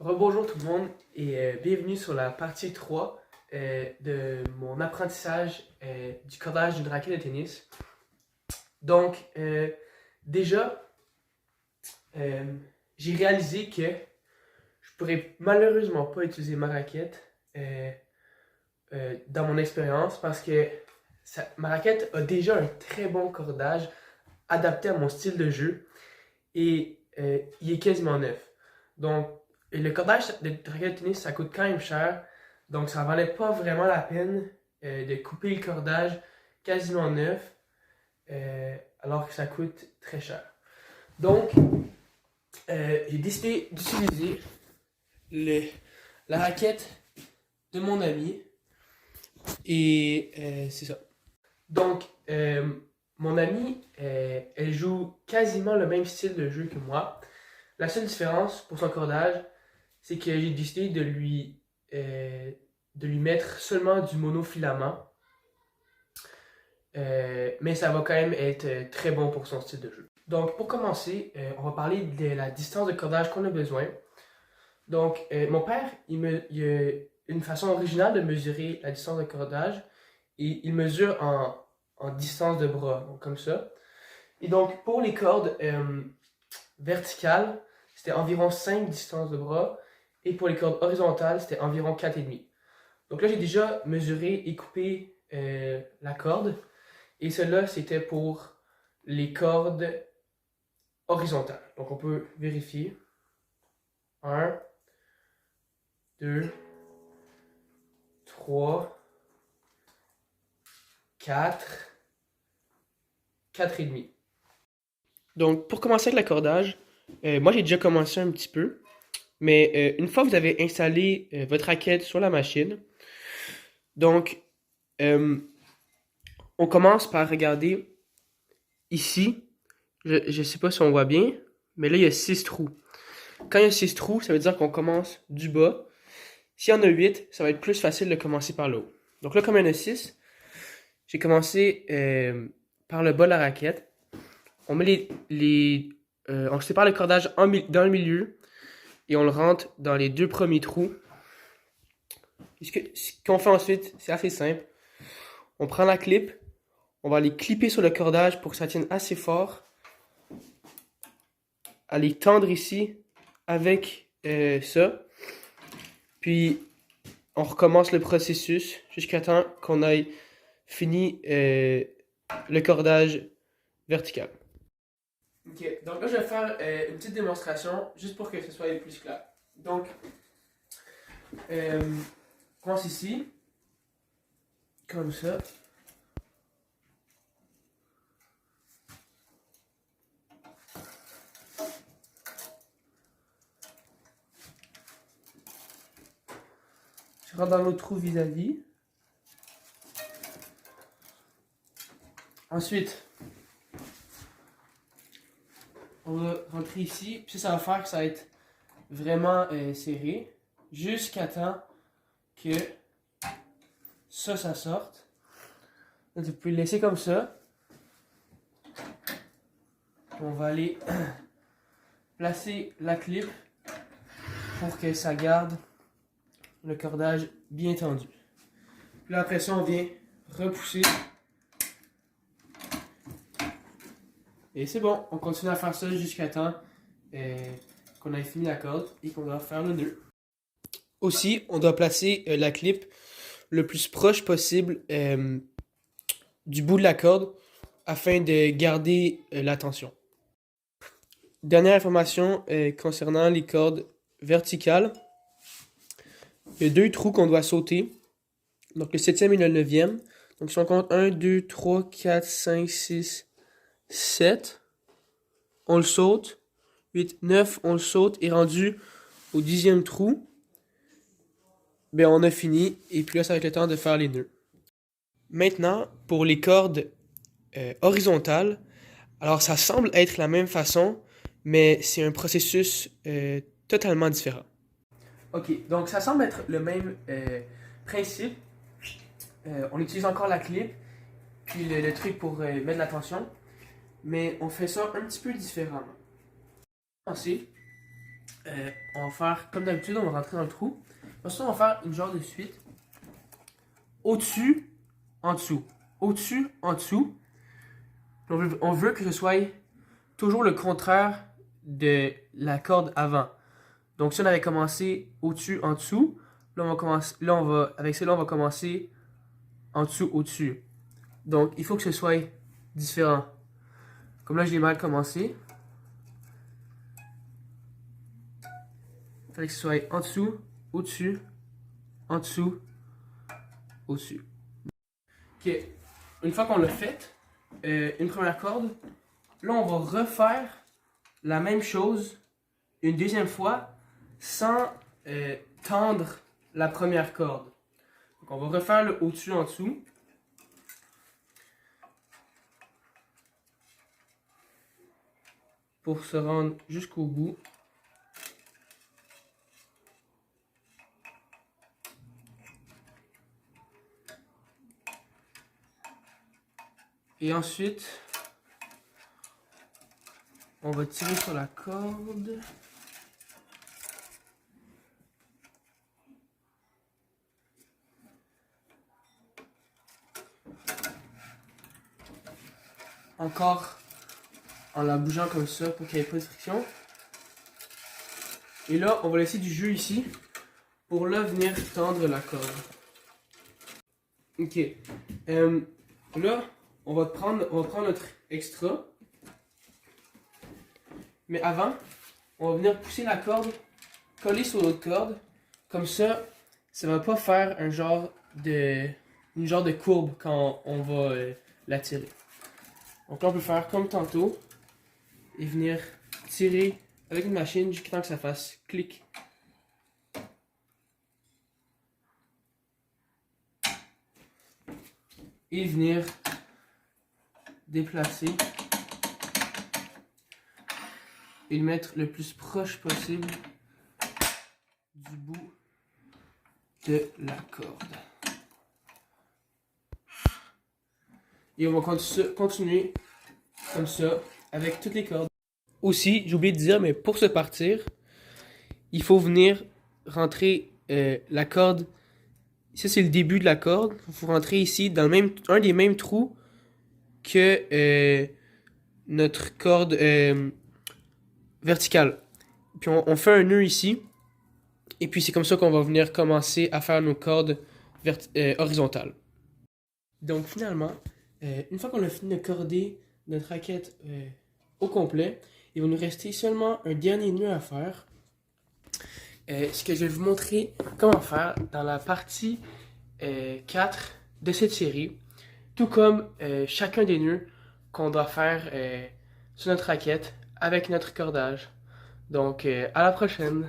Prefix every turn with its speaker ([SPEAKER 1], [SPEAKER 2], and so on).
[SPEAKER 1] Rebonjour tout le monde et bienvenue sur la partie 3 de mon apprentissage du cordage d'une raquette de tennis. Donc, déjà, j'ai réalisé que je pourrais malheureusement pas utiliser ma raquette dans mon expérience parce que ma raquette a déjà un très bon cordage adapté à mon style de jeu et il est quasiment neuf. Donc, le cordage de raquette de tennis, ça coûte quand même cher. Donc, ça valait pas vraiment la peine de couper le cordage quasiment neuf alors que ça coûte très cher. Donc, j'ai décidé d'utiliser la raquette de mon ami et c'est ça. Donc, mon amie, elle joue quasiment le même style de jeu que moi. La seule différence pour son cordage, c'est que j'ai décidé de lui mettre seulement du monofilament. Mais ça va quand même être très bon pour son style de jeu. Donc, pour commencer, on va parler de la distance de cordage qu'on a besoin. Donc, mon père, il a une façon originale de mesurer la distance de cordage. Et il mesure en distance de bras, donc comme ça. Et donc, pour les cordes verticales, c'était environ 5 distances de bras. Et pour les cordes horizontales, c'était environ 4,5. Donc là, j'ai déjà mesuré et coupé la corde. Et cela, c'était pour les cordes horizontales. Donc on peut vérifier. 1, 2, 3, 4, 4,5. Donc pour commencer avec l'accordage, moi j'ai déjà commencé un petit peu. Mais une fois que vous avez installé votre raquette sur la machine, donc on commence par regarder ici. Je ne sais pas si on voit bien, mais là il y a 6 trous. Quand il y a 6 trous, ça veut dire qu'on commence du bas. S'il y en a 8, ça va être plus facile de commencer par le haut. Donc là, comme il y en a 6, j'ai commencé par le bas de la raquette. On met on sépare le cordage dans le milieu et on le rentre dans les 2 premiers trous. Ce qu'on fait ensuite, c'est assez simple. On prend la clip, on va aller clipper sur le cordage pour que ça tienne assez fort. Aller tendre ici avec ça. Puis on recommence le processus jusqu'à temps qu'on ait fini le cordage vertical. Ok, donc là je vais faire une petite démonstration juste pour que ce soit plus clair. Donc, on commence ici, comme ça. Je rentre dans l'autre trou vis-à-vis. Ensuite, on va rentrer ici. Puis ça va faire que ça va être vraiment serré. Jusqu'à temps que ça sorte. Donc, vous pouvez le laisser comme ça. On va aller placer la clip pour que ça garde le cordage bien tendu. Puis là, après ça, on vient repousser. Et c'est bon, on continue à faire ça jusqu'à temps qu'on ait fini la corde et qu'on doit faire le nœud. Aussi, on doit placer la clip le plus proche possible du bout de la corde afin de garder la tension. Dernière information concernant les cordes verticales. Il y a 2 trous qu'on doit sauter. Donc le 7e et le 9e. Donc si on compte 1, 2, 3, 4, 5, 6, 7. On le saute. 8, 9, on le saute. Et rendu au 10e trou, ben on a fini. Et puis là, ça va être le temps de faire les nœuds. Maintenant, pour les cordes horizontales, alors ça semble être la même façon, mais c'est un processus totalement différent. Ok, donc ça semble être le même principe. On utilise encore la clip, puis le truc pour mettre la tension, mais on fait ça un petit peu différemment. Ensuite, on va faire comme d'habitude, on va rentrer dans le trou. Ensuite, on va faire une genre de suite. Au-dessus, en dessous. Au-dessus, en dessous. On veut que ce soit toujours le contraire de la corde avant. Donc si on avait commencé au-dessus, en dessous, là on va commencer, avec celle-là on va commencer en dessous, au-dessus. Donc il faut que ce soit différent. Comme là je l'ai mal commencé. Il fallait que ce soit en dessous, au-dessus, en dessous, au-dessus. Ok, une fois qu'on l'a fait, une première corde, là on va refaire la même chose une deuxième fois sans tendre la première corde. Donc on va refaire le au-dessus en dessous. Pour se rendre jusqu'au bout. Et ensuite, on va tirer sur la corde. Encore en la bougeant comme ça pour qu'il n'y ait pas de friction. Et là, on va laisser du jus ici pour là venir tendre la corde. Ok. Là, on va prendre notre extra. Mais avant, on va venir pousser la corde, coller sur l'autre corde. Comme ça, ça va pas faire une genre de courbe quand on va la tirer. Donc là, on peut faire comme tantôt et venir tirer avec une machine jusqu'à temps que ça fasse clic. Et venir déplacer et le mettre le plus proche possible du bout de la corde. Et on va continuer comme ça avec toutes les cordes. Aussi, j'ai oublié de dire, mais pour se partir, il faut venir rentrer la corde. Ça, c'est le début de la corde. Il faut rentrer ici dans un des mêmes trous que notre corde verticale. Puis on fait un nœud ici. Et puis c'est comme ça qu'on va venir commencer à faire nos cordes horizontales. Donc finalement, une fois qu'on a fini de corder notre raquette au complet, il va nous rester seulement un dernier nœud à faire. Ce que je vais vous montrer comment faire dans la partie 4 de cette série, tout comme chacun des nœuds qu'on doit faire sur notre raquette avec notre cordage. Donc à la prochaine!